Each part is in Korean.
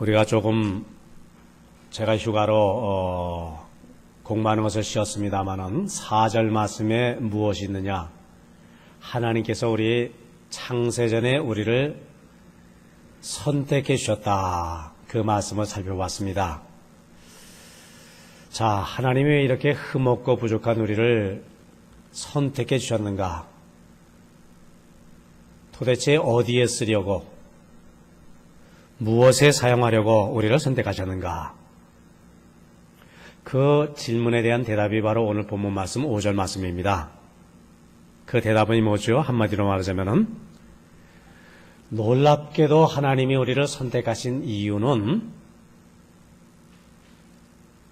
우리가 조금 제가 휴가로 공부하는 것을 쉬었습니다마는 4절 말씀에 무엇이 있느냐? 하나님께서 우리 창세전에 우리를 선택해 주셨다. 그 말씀을 살펴봤습니다. 자, 하나님이 왜 이렇게 흠없고 부족한 우리를 선택해 주셨는가? 도대체 어디에 쓰려고, 무엇에 사용하려고 우리를 선택하셨는가? 그 질문에 대한 대답이 바로 오늘 본문 말씀 5절 말씀입니다. 그 대답은 뭐죠? 한마디로 말하자면은, 놀랍게도 하나님이 우리를 선택하신 이유는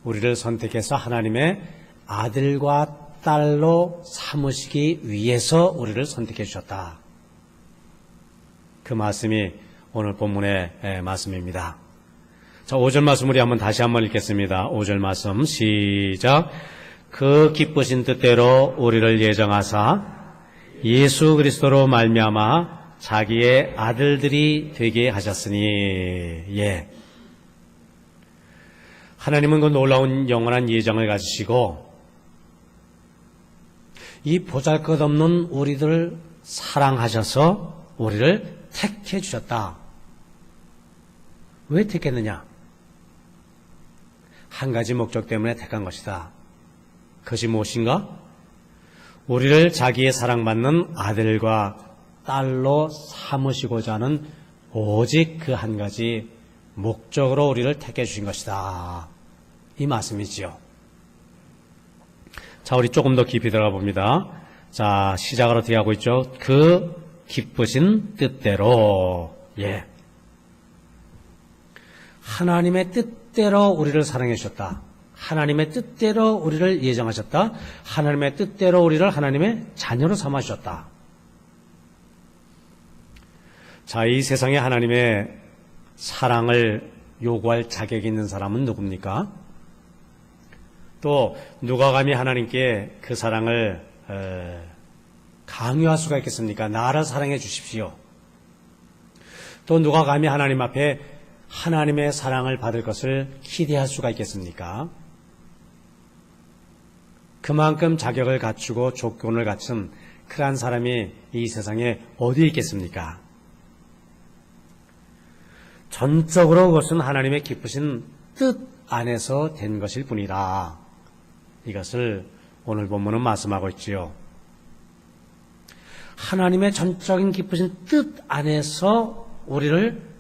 우리를 선택해서 하나님의 아들과 딸로 삼으시기 위해서 우리를 선택해 주셨다. 그 말씀이 오늘 본문의 말씀입니다. 자, 5절 말씀 우리 다시 한번 읽겠습니다. 5절 말씀 시작. 그 기쁘신 뜻대로 우리를 예정하사 예수 그리스도로 말미암아 자기의 아들들이 되게 하셨으니, 예. 하나님은 그 놀라운 영원한 예정을 가지시고 이 보잘것없는 우리들을 사랑하셔서 우리를 택해 주셨다. 왜 택했느냐? 한 가지 목적 때문에 택한 것이다. 그것이 무엇인가? 우리를 자기의 사랑받는 아들과 딸로 삼으시고자 하는 오직 그 한 가지 목적으로 우리를 택해 주신 것이다. 이 말씀이지요. 자, 우리 조금 더 깊이 들어가 봅니다. 자, 시작을 어떻게 하고 있죠? 그 기쁘신 뜻대로, 예. 하나님의 뜻대로 우리를 사랑해 주셨다. 하나님의 뜻대로 우리를 예정하셨다. 하나님의 뜻대로 우리를 하나님의 자녀로 삼아 주셨다. 자, 이 세상에 하나님의 사랑을 요구할 자격이 있는 사람은 누굽니까? 또 누가 감히 하나님께 그 사랑을 강요할 수가 있겠습니까? 나를 사랑해 주십시오. 또 누가 감히 하나님 앞에 하나님의 사랑을 받을 것을 기대할 수가 있겠습니까? 그만큼 자격을 갖추고 조건을 갖춘 그러한 사람이 이 세상에 어디 있겠습니까? 전적으로 그것은 하나님의 기쁘신 뜻 안에서 된 것일 뿐이다. 이것을 오늘 본문은 말씀하고 있지요. 하나님의 전적인 기쁘신 뜻 안에서 우리를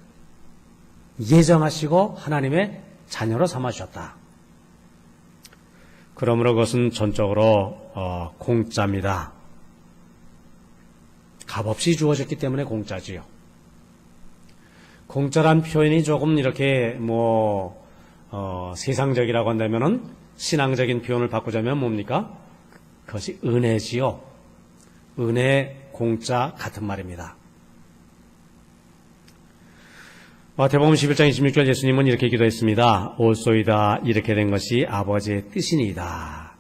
예정하시고 하나님의 자녀로 삼아주셨다. 그러므로 그것은 전적으로 공짜입니다. 값없이 주어졌기 때문에 공짜지요. 공짜란 표현이 조금 이렇게 세상적이라고 한다면은 신앙적인 표현을 바꾸자면 뭡니까? 그것이 은혜지요. 은혜, 공짜 같은 말입니다. 마태복음 11장 26절 예수님은 이렇게 기도했습니다. 올소이다 이렇게 된 것이 아버지의 뜻이니이다.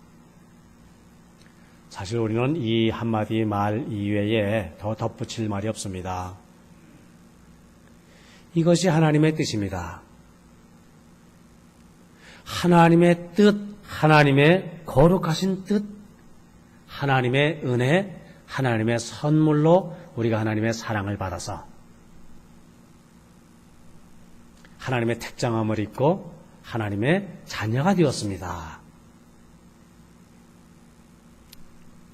사실 우리는 이 한마디 말 이외에 더 덧붙일 말이 없습니다. 이것이 하나님의 뜻입니다. 하나님의 뜻, 하나님의 거룩하신 뜻, 하나님의 은혜, 하나님의 선물로 우리가 하나님의 사랑을 받아서 하나님의 택장함을 입고 하나님의 자녀가 되었습니다.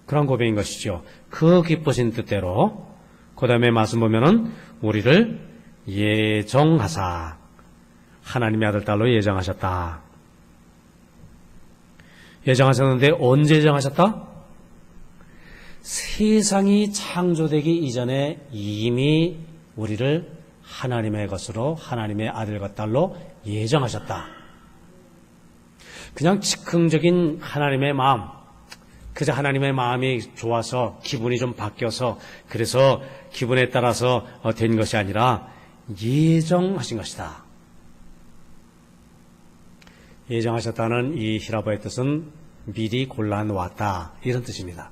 그런 고백인 것이죠. 그 기쁘신 뜻대로 그 다음에 말씀 보면은 우리를 예정하사 하나님의 아들 딸로 예정하셨다. 예정하셨는데 언제 예정하셨다? 세상이 창조되기 이전에 이미 우리를 하나님의 것으로 하나님의 아들과 딸로 예정하셨다. 그냥 즉흥적인 하나님의 마음, 그저 하나님의 마음이 좋아서 기분이 좀 바뀌어서 그래서 기분에 따라서 된 것이 아니라 예정하신 것이다. 예정하셨다는 이 히라보의 뜻은 미리 골라놓았다 이런 뜻입니다.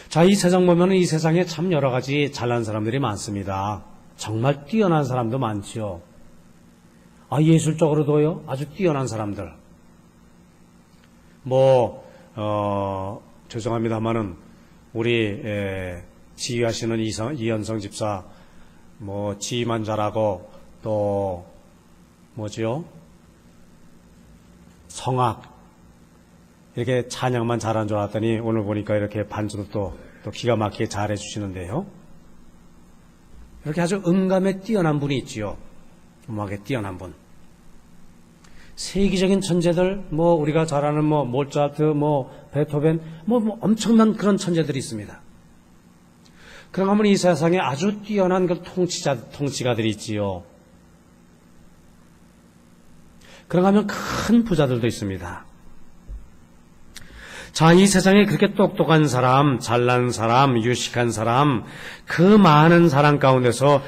자, 이 세상 보면 이 세상에 참 여러 가지 잘난 사람들이 많습니다. 정말 뛰어난 사람도 많지요. 예술적으로도요, 아주 뛰어난 사람들. 죄송합니다만은, 우리, 지휘하시는 이현성 집사, 지휘만 잘하고, 또, 성악, 이렇게 찬양만 잘한 줄 알았더니, 오늘 보니까 이렇게 반주도 또 기가 막히게 잘해 주시는데요. 이렇게 아주 음감에 뛰어난 분이 있지요. 음악에 뛰어난 분. 세계적인 천재들, 우리가 잘 아는 모차르트, 베토벤, 엄청난 그런 천재들이 있습니다. 그럼 하면 이 세상에 아주 뛰어난 그 통치가들이 있지요. 그럼 하면 큰 부자들도 있습니다. 자, 이 세상에 그렇게 똑똑한 사람, 잘난 사람, 유식한 사람, 그 많은 사람 가운데서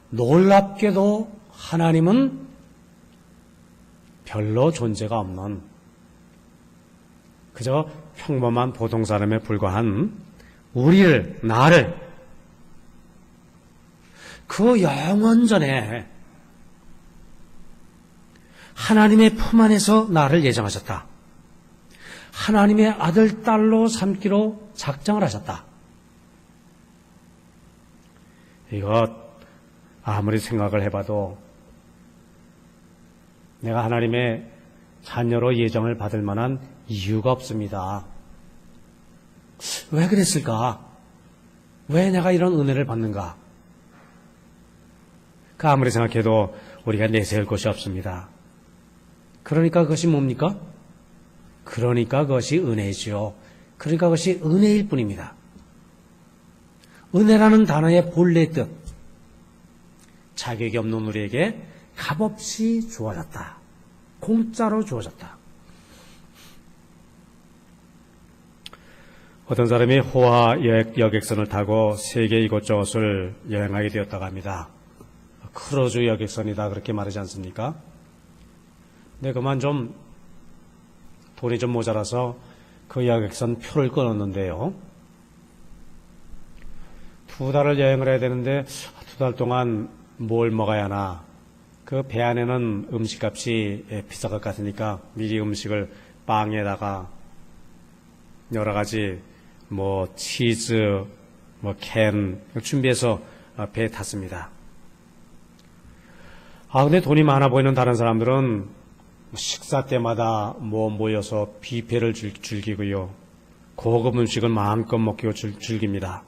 놀랍게도 하나님은 별로 존재가 없는, 그저 평범한 보통 사람에 불과한 나를 그 영원전에 하나님의 품 안에서 나를 예정하셨다. 하나님의 아들, 딸로 삼기로 작정을 하셨다. 이것 아무리 생각을 해봐도 내가 하나님의 자녀로 예정을 받을 만한 이유가 없습니다. 왜 그랬을까? 왜 내가 이런 은혜를 받는가? 아무리 생각해도 우리가 내세울 것이 없습니다. 그러니까 그것이 뭡니까? 그러니까 그것이 은혜지요. 그러니까 그것이 은혜일 뿐입니다. 은혜라는 단어의 본래 뜻, 자격이 없는 우리에게 값없이 주어졌다. 공짜로 주어졌다. 어떤 사람이 호화 여객선을 타고 세계 이곳저곳을 여행하게 되었다고 합니다. 크루즈 여객선이다 그렇게 말하지 않습니까? 근데 그만 돈이 좀 모자라서 그 여객선 표를 끊었는데요. 2달을 여행을 해야 되는데 2달 동안 뭘 먹어야 하나. 그 배 안에는 음식값이 비쌀 것 같으니까 미리 음식을 빵에다가 여러 가지 치즈, 캔 준비해서 배에 탔습니다. 근데 돈이 많아 보이는 다른 사람들은 식사 때마다 모여서 뷔페를 즐기고요. 고급 음식을 마음껏 먹기로 즐깁니다.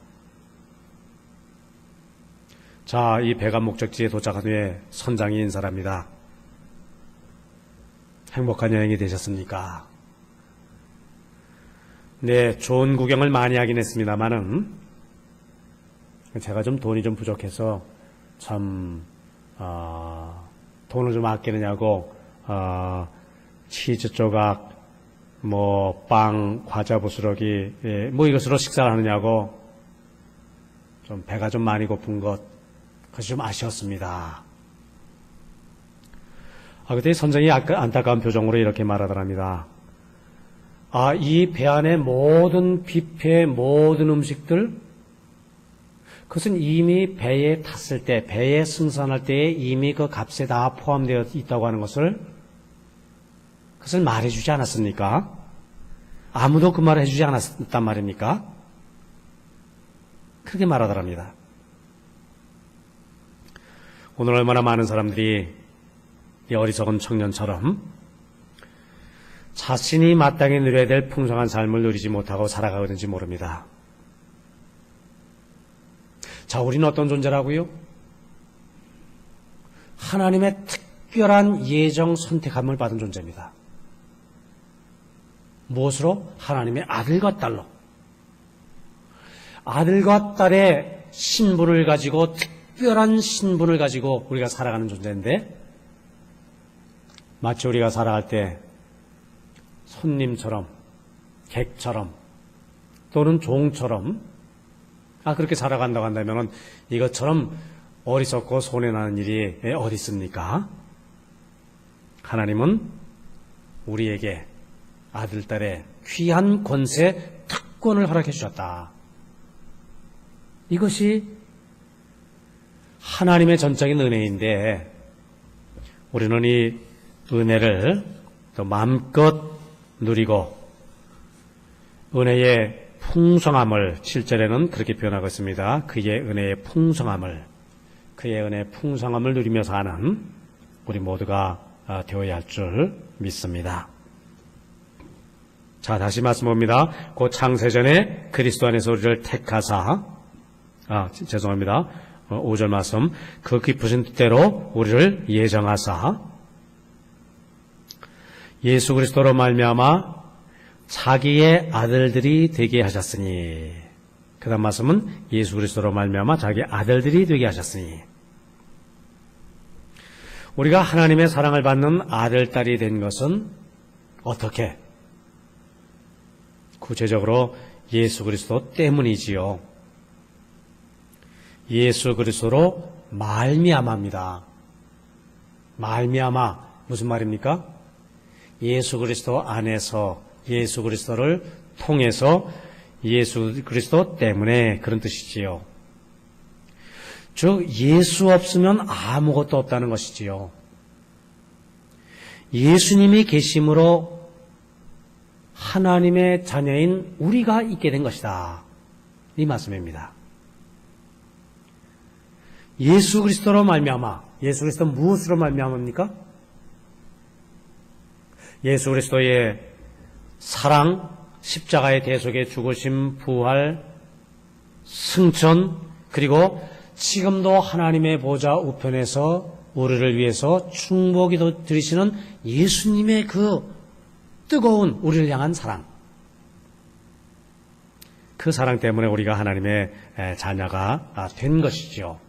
자, 이 배가 목적지에 도착한 후에 선장이 인사합니다. 행복한 여행이 되셨습니까? 네, 좋은 구경을 많이 하긴 했습니다만은 제가 돈이 좀 부족해서 돈을 좀 아끼느냐고 치즈 조각, 빵, 과자 부스러기, 이것으로 식사를 하느냐고 배가 좀 많이 고픈 그것이 좀 아쉬웠습니다. 그때 선장이 안타까운 표정으로 이렇게 말하더랍니다. 이 배 안에 모든 뷔페, 모든 음식들, 그것은 이미 배에 탔을 때, 배에 승선할 때에 이미 그 값에 다 포함되어 있다고 하는 것을 말해주지 않았습니까? 아무도 그 말을 해주지 않았단 말입니까? 그렇게 말하더랍니다. 오늘 얼마나 많은 사람들이 이 어리석은 청년처럼 자신이 마땅히 누려야 될 풍성한 삶을 누리지 못하고 살아가는지 모릅니다. 자, 우리는 어떤 존재라고요? 하나님의 특별한 예정 선택함을 받은 존재입니다. 무엇으로? 하나님의 아들과 딸로. 아들과 딸의 신분을 가지고, 특별한 신분을 가지고 우리가 살아가는 존재인데, 마치 우리가 살아갈 때 손님처럼, 객처럼, 또는 종처럼 그렇게 살아간다고 한다면 이것처럼 어리석고 손해나는 일이 어디 있습니까? 하나님은 우리에게 아들, 딸의 귀한 권세, 특권을 허락해 주셨다. 이것이 하나님의 전적인 은혜인데 우리는 이 은혜를 또 마음껏 누리고 은혜의 풍성함을 7절에는 그렇게 표현하고 있습니다. 그의 은혜의 풍성함을 누리며 사는 우리 모두가 되어야 할 줄 믿습니다. 자, 다시 말씀합니다. 그 창세전에 그리스도 안에서 우리를 택하사 5절 말씀. 그 깊으신 뜻대로 우리를 예정하사 예수 그리스도로 말미암아 자기의 아들들이 되게 하셨으니, 그 다음 말씀은 예수 그리스도로 말미암아 자기의 아들들이 되게 하셨으니, 우리가 하나님의 사랑을 받는 아들, 딸이 된 것은 어떻게? 구체적으로 예수 그리스도 때문이지요. 예수 그리스도로 말미암아입니다. 말미암아 무슨 말입니까? 예수 그리스도 안에서, 예수 그리스도를 통해서, 예수 그리스도 때문에, 그런 뜻이지요. 즉 예수 없으면 아무것도 없다는 것이지요. 예수님이 계심으로 하나님의 자녀인 우리가 있게 된 것이다, 이 말씀입니다. 예수 그리스도로 말미암아, 예수 그리스도 무엇으로 말미암습니까? 예수 그리스도의 사랑, 십자가의 대속의 죽으심, 부활, 승천, 그리고 지금도 하나님의 보좌 우편에서 우리를 위해서 충복기도 드리시는 예수님의 그 뜨거운 우리를 향한 사랑, 그 사랑 때문에 우리가 하나님의 자녀가 된 것이죠.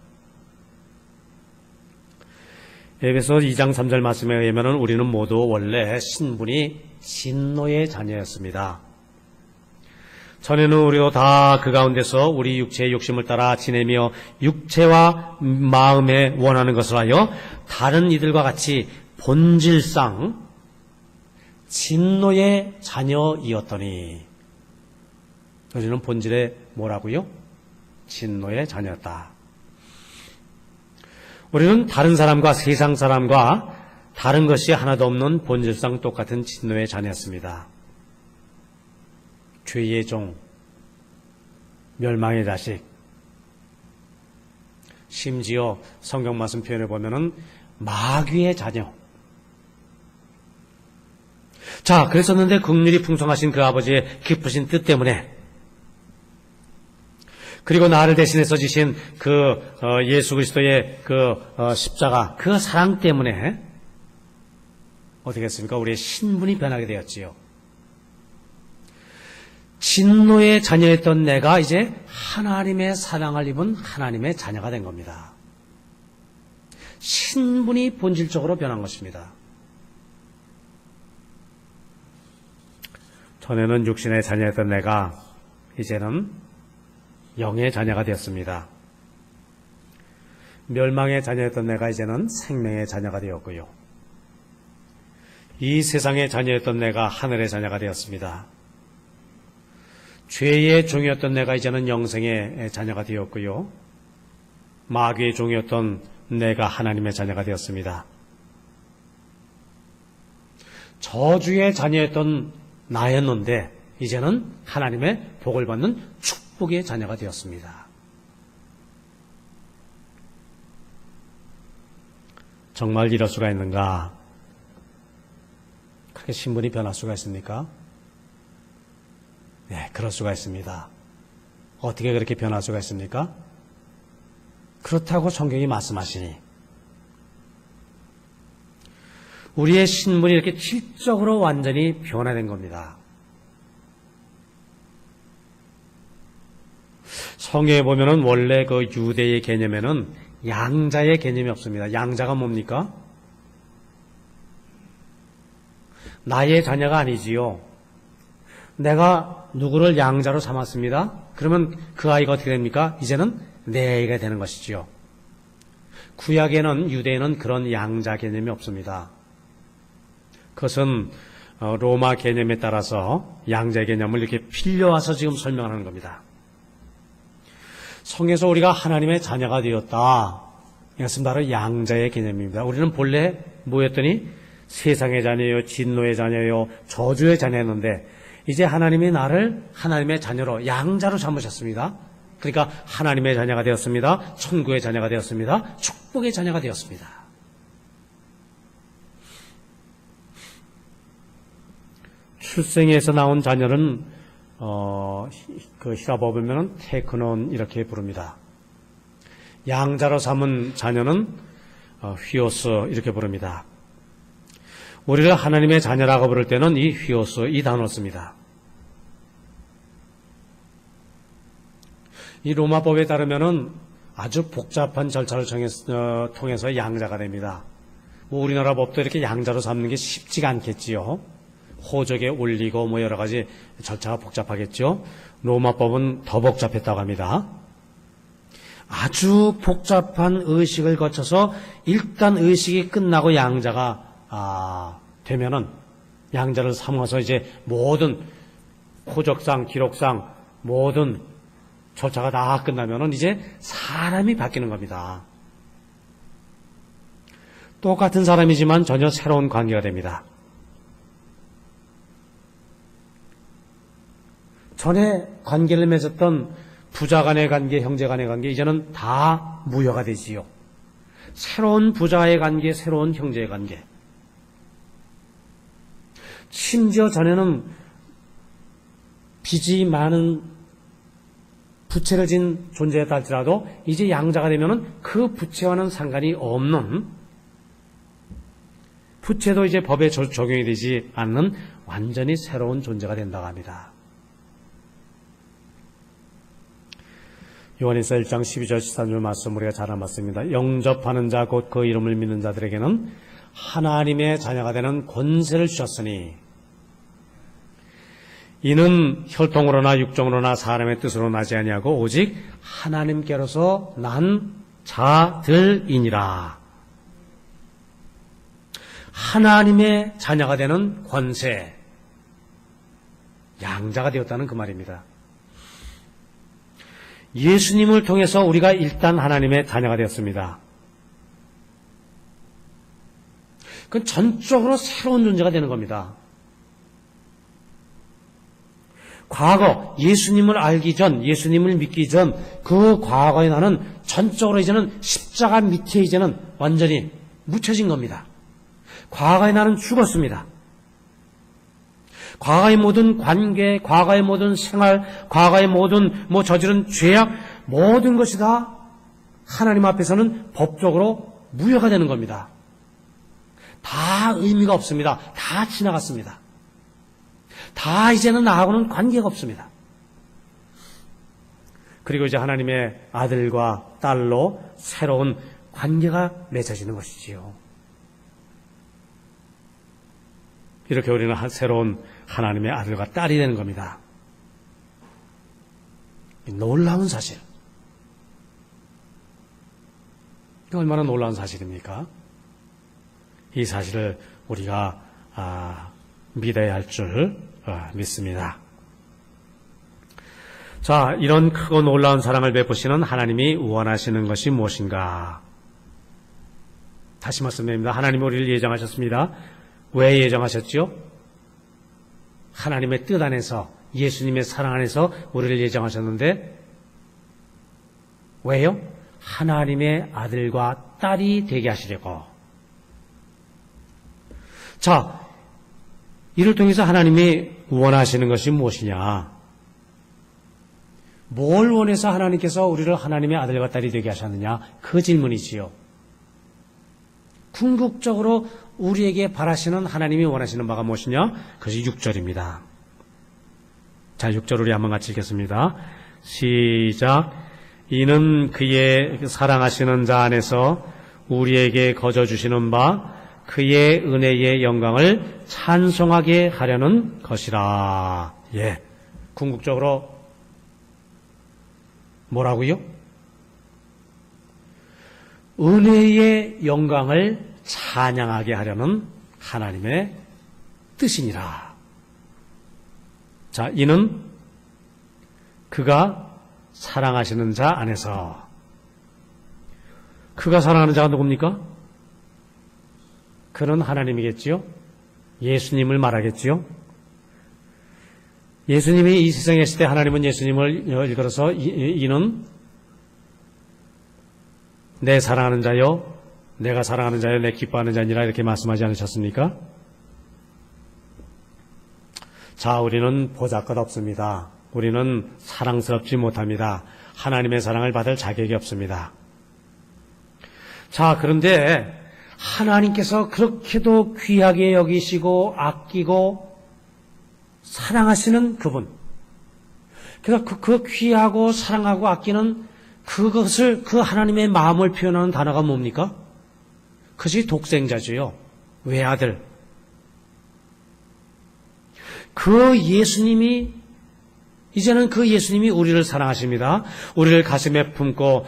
에베소 2장 3절 말씀에 의하면 우리는 모두 원래 신분이 진노의 자녀였습니다. 전에는 우리도 다 그 가운데서 우리 육체의 욕심을 따라 지내며 육체와 마음에 원하는 것을 하여 다른 이들과 같이 본질상 진노의 자녀이었더니, 우리는 본질에 뭐라고요? 진노의 자녀였다. 우리는 다른 사람과 세상 사람과 다른 것이 하나도 없는 본질상 똑같은 진노의 자녀였습니다. 죄의 종, 멸망의 자식, 심지어 성경 말씀 표현을 보면은 마귀의 자녀. 자, 그랬었는데 긍휼이 풍성하신 그 아버지의 깊으신 뜻 때문에, 그리고 나를 대신해서 지신 그 예수 그리스도의 그 십자가, 그 사랑 때문에 어떻게 했습니까? 우리의 신분이 변하게 되었지요. 진노의 자녀였던 내가 이제 하나님의 사랑을 입은 하나님의 자녀가 된 겁니다. 신분이 본질적으로 변한 것입니다. 전에는 육신의 자녀였던 내가 이제는 영의 자녀가 되었습니다. 멸망의 자녀였던 내가 이제는 생명의 자녀가 되었고요. 이 세상의 자녀였던 내가 하늘의 자녀가 되었습니다. 죄의 종이었던 내가 이제는 영생의 자녀가 되었고요. 마귀의 종이었던 내가 하나님의 자녀가 되었습니다. 저주의 자녀였던 나였는데 이제는 하나님의 복을 받는 축복의 자녀가 되었습니다. 정말 이럴 수가 있는가? 그렇게 신분이 변할 수가 있습니까? 네, 그럴 수가 있습니다. 어떻게 그렇게 변할 수가 있습니까? 그렇다고 성경이 말씀하시니, 우리의 신분이 이렇게 질적으로 완전히 변화된 겁니다. 성경에 보면은 원래 그 유대의 개념에는 양자의 개념이 없습니다. 양자가 뭡니까? 나의 자녀가 아니지요. 내가 누구를 양자로 삼았습니다. 그러면 그 아이가 어떻게 됩니까? 이제는 내 아이가 되는 것이지요. 구약에는, 유대에는 그런 양자 개념이 없습니다. 그것은 로마 개념에 따라서 양자 개념을 이렇게 빌려와서 지금 설명하는 겁니다. 성에서 우리가 하나님의 자녀가 되었다. 이것은 바로 양자의 개념입니다. 우리는 본래 뭐였더니 세상의 자녀요, 진노의 자녀요, 저주의 자녀였는데 이제 하나님이 나를 하나님의 자녀로 양자로 삼으셨습니다. 그러니까 하나님의 자녀가 되었습니다. 천국의 자녀가 되었습니다. 축복의 자녀가 되었습니다. 출생에서 나온 자녀는 그 히라보에 보면 테크논 이렇게 부릅니다. 양자로 삼은 자녀는 휘오스 이렇게 부릅니다. 우리를 하나님의 자녀라고 부를 때는 이 휘오스 이 단어를 씁니다. 이 로마법에 따르면은 아주 복잡한 절차를 통해서 양자가 됩니다. 우리나라 법도 이렇게 양자로 삼는 게 쉽지가 않겠지요. 호적에 올리고 뭐 여러 가지 절차가 복잡하겠죠. 로마법은 더 복잡했다고 합니다. 아주 복잡한 의식을 거쳐서 일단 의식이 끝나고 양자가 되면은 양자를 삼아서 이제 모든 호적상 기록상 모든 절차가 다 끝나면은 이제 사람이 바뀌는 겁니다. 똑같은 사람이지만 전혀 새로운 관계가 됩니다. 전에 관계를 맺었던 부자 간의 관계, 형제 간의 관계 이제는 다 무효가 되지요. 새로운 부자의 관계, 새로운 형제의 관계. 심지어 전에는 빚이 많은 부채를 진 존재였다 할지라도 이제 양자가 되면은 그 부채와는 상관이 없는, 부채도 이제 법에 적용이 되지 않는 완전히 새로운 존재가 된다고 합니다. 요한일서 1장 12절 13절 말씀 우리가 잘 알았습니다. 영접하는 자 곧 그 이름을 믿는 자들에게는 하나님의 자녀가 되는 권세를 주셨으니 이는 혈통으로나 육정으로나 사람의 뜻으로 나지 아니하고 오직 하나님께로서 난 자들이니라. 하나님의 자녀가 되는 권세, 양자가 되었다는 그 말입니다. 예수님을 통해서 우리가 일단 하나님의 자녀가 되었습니다. 그건 전적으로 새로운 존재가 되는 겁니다. 과거 예수님을 알기 전, 예수님을 믿기 전 그 과거의 나는 전적으로 이제는 십자가 밑에 이제는 완전히 묻혀진 겁니다. 과거의 나는 죽었습니다. 과거의 모든 관계, 과거의 모든 생활, 과거의 모든 저지른 죄악, 모든 것이 다 하나님 앞에서는 법적으로 무효가 되는 겁니다. 다 의미가 없습니다. 다 지나갔습니다. 다 이제는 나하고는 관계가 없습니다. 그리고 이제 하나님의 아들과 딸로 새로운 관계가 맺어지는 것이지요. 이렇게 우리는 새로운 하나님의 아들과 딸이 되는 겁니다. 놀라운 사실. 이게 얼마나 놀라운 사실입니까? 이 사실을 우리가 믿어야 할 줄 믿습니다. 자, 이런 크고 놀라운 사랑을 베푸시는 하나님이 원하시는 것이 무엇인가? 다시 말씀드립니다. 하나님이 우리를 예정하셨습니다. 왜 예정하셨죠? 하나님의 뜻 안에서, 예수님의 사랑 안에서 우리를 예정하셨는데 왜요? 하나님의 아들과 딸이 되게 하시려고. 자, 이를 통해서 하나님이 원하시는 것이 무엇이냐? 뭘 원해서 하나님께서 우리를 하나님의 아들과 딸이 되게 하셨느냐? 그 질문이지요. 궁극적으로 우리에게 바라시는 하나님이 원하시는 바가 무엇이냐? 그것이 6절입니다. 자, 6절 우리 한번 같이 읽겠습니다. 시작. 이는 그의 사랑하시는 자 안에서 우리에게 거저 주시는 바 그의 은혜의 영광을 찬송하게 하려는 것이라. 예. 궁극적으로 뭐라고요? 은혜의 영광을 찬양하게 하려는 하나님의 뜻이니라. 자, 이는 그가 사랑하시는 자 안에서 그가 사랑하는 자가 누굽니까? 그는 하나님이겠지요. 예수님을 말하겠지요. 예수님이 이 세상에 있을 때 하나님은 예수님을 일컬어서 이는 내 사랑하는 자요, 내가 사랑하는 자요, 내 기뻐하는 자니라 이렇게 말씀하지 않으셨습니까? 자, 우리는 보잘것없습니다. 우리는 사랑스럽지 못합니다. 하나님의 사랑을 받을 자격이 없습니다. 자, 그런데 하나님께서 그렇게도 귀하게 여기시고 아끼고 사랑하시는 그분, 그래서 그 귀하고 사랑하고 아끼는 그것을, 그 하나님의 마음을 표현하는 단어가 뭡니까? 그것이 독생자지요. 외아들. 그 예수님이, 이제는 그 예수님이 우리를 사랑하십니다. 우리를 가슴에 품고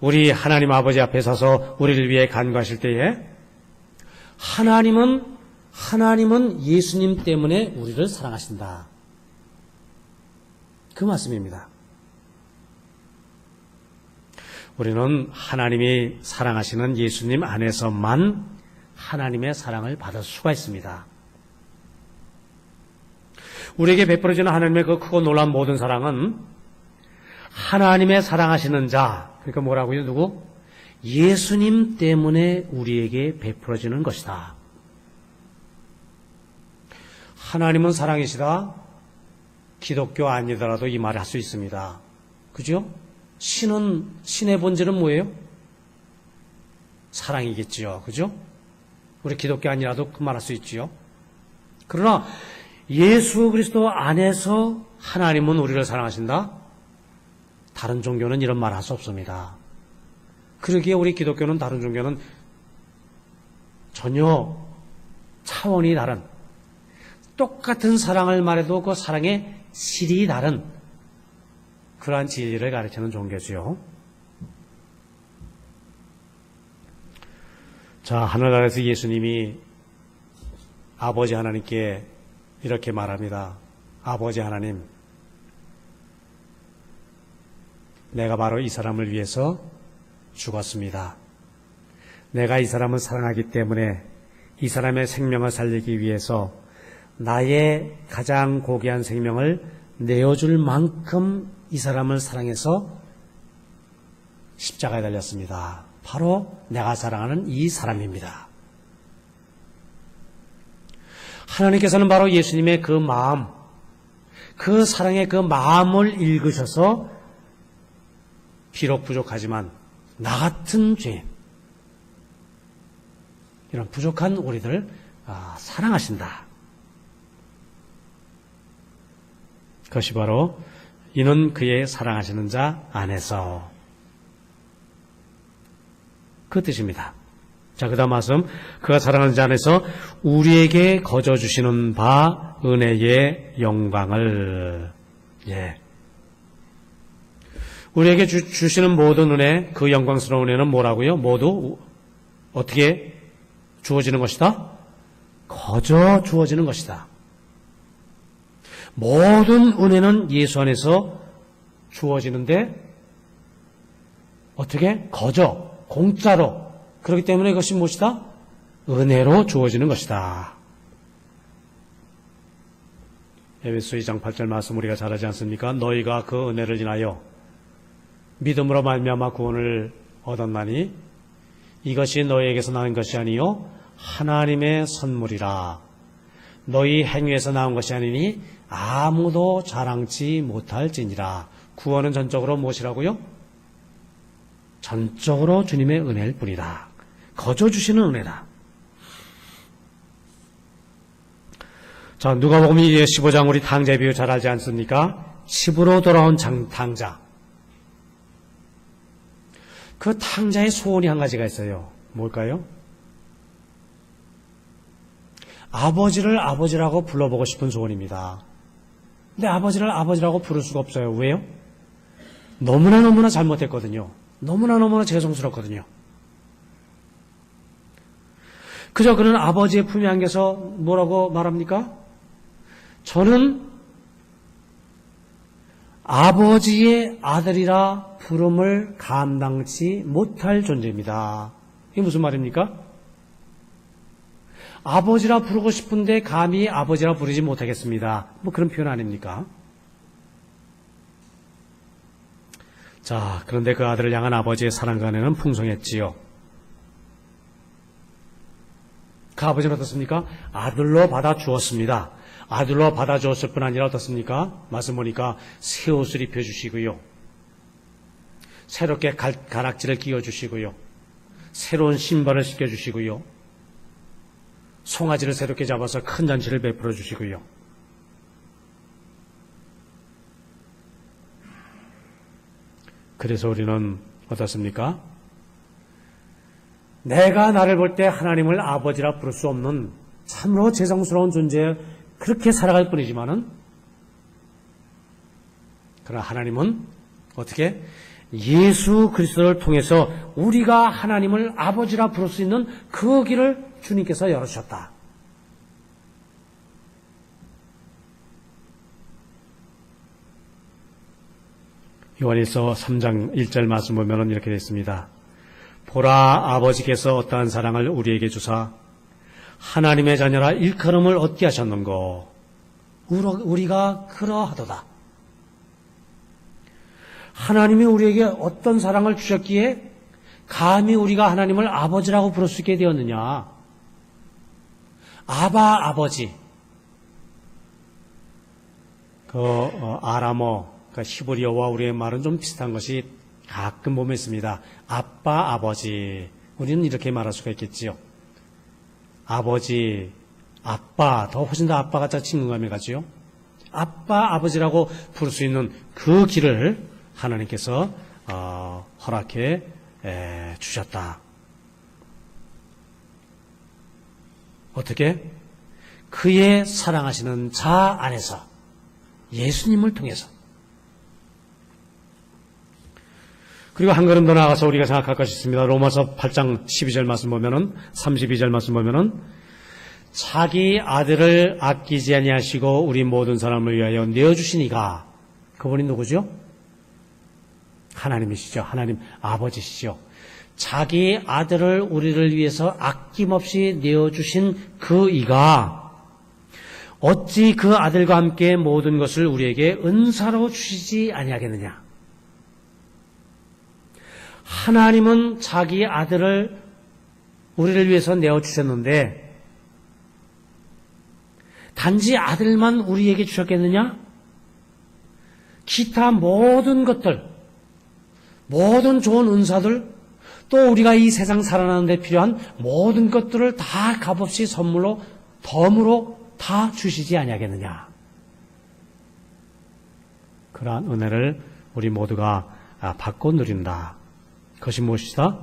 우리 하나님 아버지 앞에 서서 우리를 위해 간구하실 때에 하나님은 예수님 때문에 우리를 사랑하신다. 그 말씀입니다. 우리는 하나님이 사랑하시는 예수님 안에서만 하나님의 사랑을 받을 수가 있습니다. 우리에게 베풀어지는 하나님의 그 크고 놀라운 모든 사랑은 하나님의 사랑하시는 자, 그러니까 뭐라고요? 누구? 예수님 때문에 우리에게 베풀어지는 것이다. 하나님은 사랑이시다. 기독교 아니더라도 이 말을 할 수 있습니다. 그죠? 신의 본질은 뭐예요? 사랑이겠지요. 그죠? 우리 기독교 아니라도 그 말 할 수 있지요. 그러나 예수 그리스도 안에서 하나님은 우리를 사랑하신다? 다른 종교는 이런 말 할 수 없습니다. 그러기에 우리 기독교는 다른 종교는 전혀 차원이 다른, 똑같은 사랑을 말해도 그 사랑의 실이 다른 그러한 진리를 가르치는 종교지요. 자, 하늘나라에서 예수님이 아버지 하나님께 이렇게 말합니다. 아버지 하나님, 내가 바로 이 사람을 위해서 죽었습니다. 내가 이 사람을 사랑하기 때문에 이 사람의 생명을 살리기 위해서 나의 가장 고귀한 생명을 내어줄 만큼 이 사람을 사랑해서 십자가에 달렸습니다. 바로 내가 사랑하는 이 사람입니다. 하나님께서는 바로 예수님의 그 마음, 그 사랑의 그 마음을 읽으셔서 비록 부족하지만 나 같은 죄인, 이런 부족한 우리들 사랑하신다. 그것이 바로 이는 그의 사랑하시는 자 안에서, 그 뜻입니다. 자, 그 다음 말씀, 그가 사랑하는 자 안에서 우리에게 거저 주시는 바 은혜의 영광을, 우리에게 주시는 모든 은혜, 그 영광스러운 은혜는 뭐라고요? 모두 어떻게 주어지는 것이다? 거저 주어지는 것이다. 모든 은혜는 예수 안에서 주어지는데 어떻게? 거저, 공짜로. 그렇기 때문에 이것이 무엇이다? 은혜로 주어지는 것이다. 에베소 2장 8절 말씀 우리가 잘 하지 않습니까? 너희가 그 은혜를 인하여 믿음으로 말미암아 구원을 얻었나니 이것이 너희에게서 나온 것이 아니요 하나님의 선물이라. 너희 행위에서 나온 것이 아니니 아무도 자랑치 못할지니라. 구원은 전적으로 무엇이라고요? 전적으로 주님의 은혜일 뿐이다. 거저 주시는 은혜다. 자, 누가복음 15장 우리 탕자의 비유 잘 알지 않습니까? 집으로 돌아온 탕자. 그 탕자의 소원이 한 가지가 있어요. 뭘까요? 아버지를 아버지라고 불러보고 싶은 소원입니다. 근데 아버지를 아버지라고 부를 수가 없어요. 왜요? 너무나 잘못했거든요. 너무나 죄송스럽거든요. 그저 그는 아버지의 품에 안겨서 뭐라고 말합니까? 저는 아버지의 아들이라 부름을 감당치 못할 존재입니다. 이게 무슨 말입니까? 아버지라 부르고 싶은데 감히 아버지라 부르지 못하겠습니다. 뭐 그런 표현 아닙니까? 자, 그런데 그 아들을 향한 아버지의 사랑과는 풍성했지요. 그 아버지는 어떻습니까? 아들로 받아 주었습니다. 아들로 받아 주었을 뿐 아니라 어떻습니까? 말씀 보니까 새 옷을 입혀주시고요. 새롭게 가락지를 끼워주시고요. 새로운 신발을 신겨주시고요. 송아지를 새롭게 잡아서 큰 잔치를 베풀어 주시고요. 그래서 우리는 어떻습니까? 내가 나를 볼 때 하나님을 아버지라 부를 수 없는 참으로 죄송스러운 존재에 그렇게 살아갈 뿐이지만은, 그러나 하나님은 어떻게? 예수 그리스도를 통해서 우리가 하나님을 아버지라 부를 수 있는 그 길을 주님께서 열어주셨다. 요한일서 3장 1절 말씀 보면 이렇게 되어 있습니다. 보라, 아버지께서 어떠한 사랑을 우리에게 주사 하나님의 자녀라 일컬음을 얻게 하셨는고 우리가 그러하도다. 하나님이 우리에게 어떤 사랑을 주셨기에 감히 우리가 하나님을 아버지라고 부를 수 있게 되었느냐. 아버지. 아람어, 히브리어와 우리의 말은 좀 비슷한 것이 가끔 보면 있습니다. 아빠, 아버지. 우리는 이렇게 말할 수가 있겠지요. 아버지, 아빠, 더 훨씬 더 아빠가 친근감이 가지요. 아빠, 아버지라고 부를 수 있는 그 길을 하나님께서 허락해 주셨다. 어떻게? 그의 사랑하시는 자 안에서, 예수님을 통해서. 그리고 한 걸음 더 나아가서 우리가 생각할 것이 있습니다. 로마서 8장 12절 말씀 보면은, 32절 말씀 보면은, 자기 아들을 아끼지 아니하시고 우리 모든 사람을 위하여 내어주시니가. 그분이 누구죠? 하나님이시죠. 하나님 아버지시죠. 자기 아들을 우리를 위해서 아낌없이 내어주신 그 이가 어찌 그 아들과 함께 모든 것을 우리에게 은사로 주시지 아니하겠느냐. 하나님은 자기 아들을 우리를 위해서 내어주셨는데 단지 아들만 우리에게 주셨겠느냐? 기타 모든 것들, 모든 좋은 은사들, 또 우리가 이 세상 살아가는 데 필요한 모든 것들을 다 값없이 선물로 덤으로 다 주시지 아니하겠느냐. 그러한 은혜를 우리 모두가 받고 누린다. 그것이 무엇이다?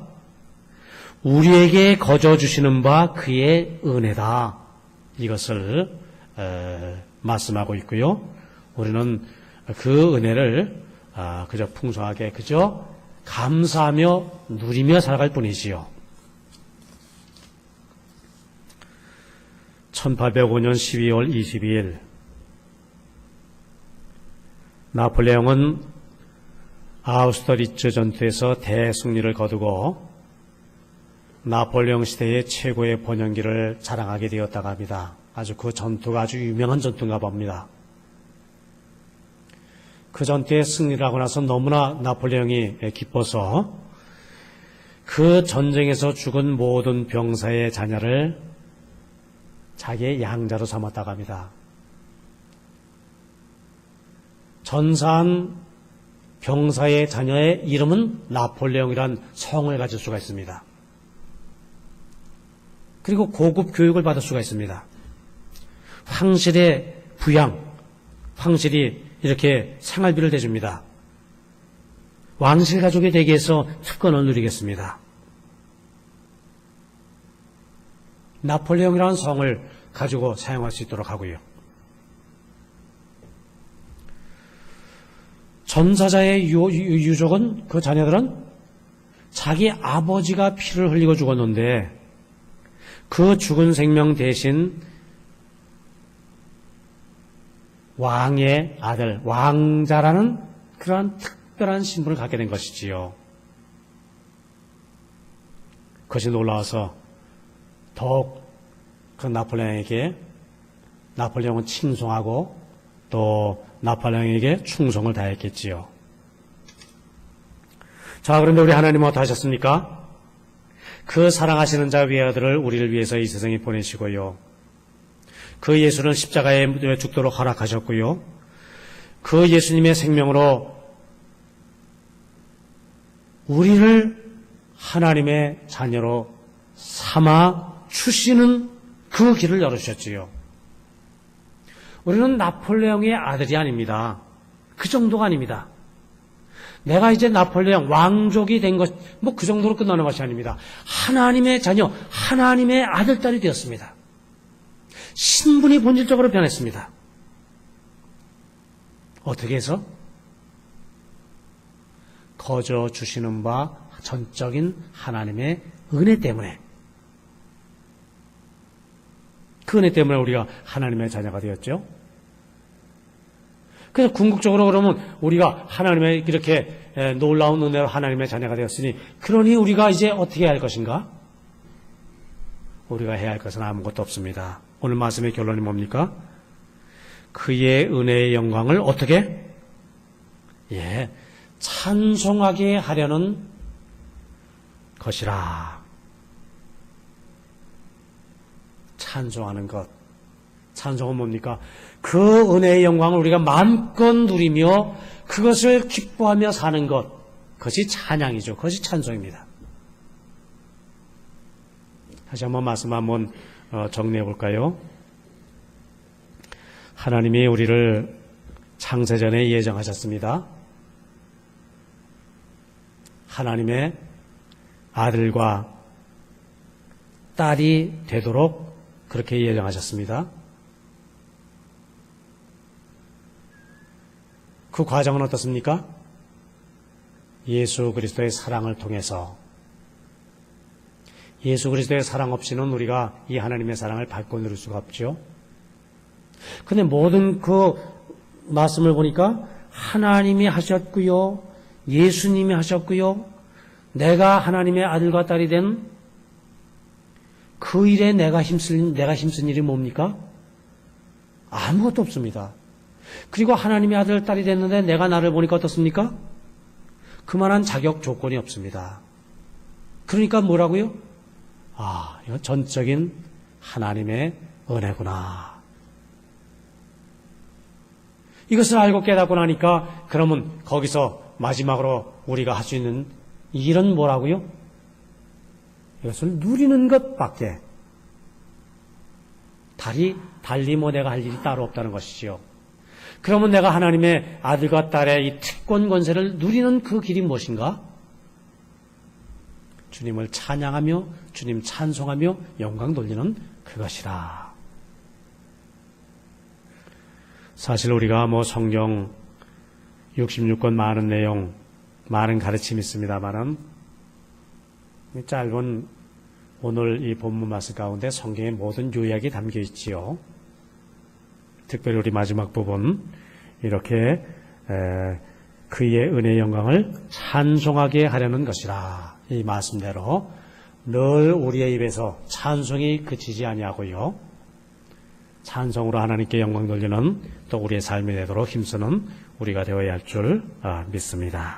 우리에게 거저 주시는 바 그의 은혜다. 이것을 말씀하고 있고요. 우리는 그 은혜를 그저 풍성하게 그저 감사하며 누리며 살아갈 뿐이지요. 1805년 12월 22일 나폴레옹은 아우스터리츠 전투에서 대승리를 거두고 나폴레옹 시대의 최고의 번영기를 자랑하게 되었다고 합니다. 아주 그 전투가 아주 유명한 전투인가 봅니다. 그 전투에 승리를 하고 나서 너무나 나폴레옹이 기뻐서 그 전쟁에서 죽은 모든 병사의 자녀를 자기의 양자로 삼았다고 합니다. 전사한 병사의 자녀의 이름은 나폴레옹이란 성을 가질 수가 있습니다. 그리고 고급 교육을 받을 수가 있습니다. 황실의 부양, 황실이 이렇게 생활비를 대줍니다. 왕실 가족이 되기 위해서 특권을 누리겠습니다. 나폴레옹이라는 성을 가지고 사용할 수 있도록 하고요. 전사자의 유족은, 그 자녀들은 자기 아버지가 피를 흘리고 죽었는데 그 죽은 생명 대신 왕의 아들, 왕자라는 그러한 특별한 신분을 갖게 된 것이지요. 그것이 놀라워서 더욱 그 나폴레옹은 칭송하고 또 나폴레옹에게 충성을 다했겠지요. 자, 그런데 우리 하나님은 어떻게 하셨습니까? 그 사랑하시는 자 외아들을 우리를 위해서 이 세상에 보내시고요. 그 예수는 십자가에 죽도록 허락하셨고요. 그 예수님의 생명으로 우리를 하나님의 자녀로 삼아 주시는 그 길을 열어주셨지요. 우리는 나폴레옹의 아들이 아닙니다. 그 정도가 아닙니다. 내가 이제 나폴레옹 왕족이 된 것, 그 정도로 끝나는 것이 아닙니다. 하나님의 자녀, 하나님의 아들딸이 되었습니다. 신분이 본질적으로 변했습니다. 어떻게 해서? 거저 주시는 바 전적인 하나님의 은혜 때문에, 그 은혜 때문에 우리가 하나님의 자녀가 되었죠. 그래서 궁극적으로 그러면 우리가 하나님의 이렇게 놀라운 은혜로 하나님의 자녀가 되었으니, 그러니 우리가 이제 어떻게 해야 할 것인가? 우리가 해야 할 것은 아무것도 없습니다. 오늘 말씀의 결론이 뭡니까? 그의 은혜의 영광을 어떻게? 찬송하게 하려는 것이라. 찬송하는 것. 찬송은 뭡니까? 그 은혜의 영광을 우리가 마음껏 누리며 그것을 기뻐하며 사는 것. 그것이 찬양이죠. 그것이 찬송입니다. 다시 한번 말씀 한번 정리해 볼까요? 하나님이 우리를 창세전에 예정하셨습니다. 하나님의 아들과 딸이 되도록 그렇게 예정하셨습니다. 그 과정은 어떻습니까? 예수 그리스도의 사랑을 통해서. 예수 그리스도의 사랑 없이는 우리가 이 하나님의 사랑을 받고 누릴 수가 없죠. 근데 모든 그 말씀을 보니까 하나님이 하셨고요, 예수님이 하셨고요, 내가 하나님의 아들과 딸이 된 그 일에 내가 힘쓴 일이 뭡니까? 아무것도 없습니다. 그리고 하나님의 아들, 딸이 됐는데 내가 나를 보니까 어떻습니까? 그만한 자격 조건이 없습니다. 그러니까 뭐라고요? 이건 전적인 하나님의 은혜구나. 이것을 알고 깨닫고 나니까 그러면 거기서 마지막으로 우리가 할 수 있는 일은 뭐라고요? 이것을 누리는 것밖에, 달리 내가 할 일이 따로 없다는 것이지요. 그러면 내가 하나님의 아들과 딸의 이 특권 권세를 누리는 그 길이 무엇인가? 주님을 찬양하며 주님 찬송하며 영광 돌리는 그것이라. 사실 우리가 성경 66권 많은 내용, 많은 가르침이 있습니다만은 짧은 오늘 이 본문 말씀 가운데 성경의 모든 요약이 담겨 있지요. 특별히 우리 마지막 부분, 이렇게 그의 은혜의 영광을 찬송하게 하려는 것이라. 이 말씀대로 늘 우리의 입에서 찬송이 그치지 아니하고요, 찬송으로 하나님께 영광 돌리는 또 우리의 삶이 되도록 힘쓰는 우리가 되어야 할 줄 믿습니다.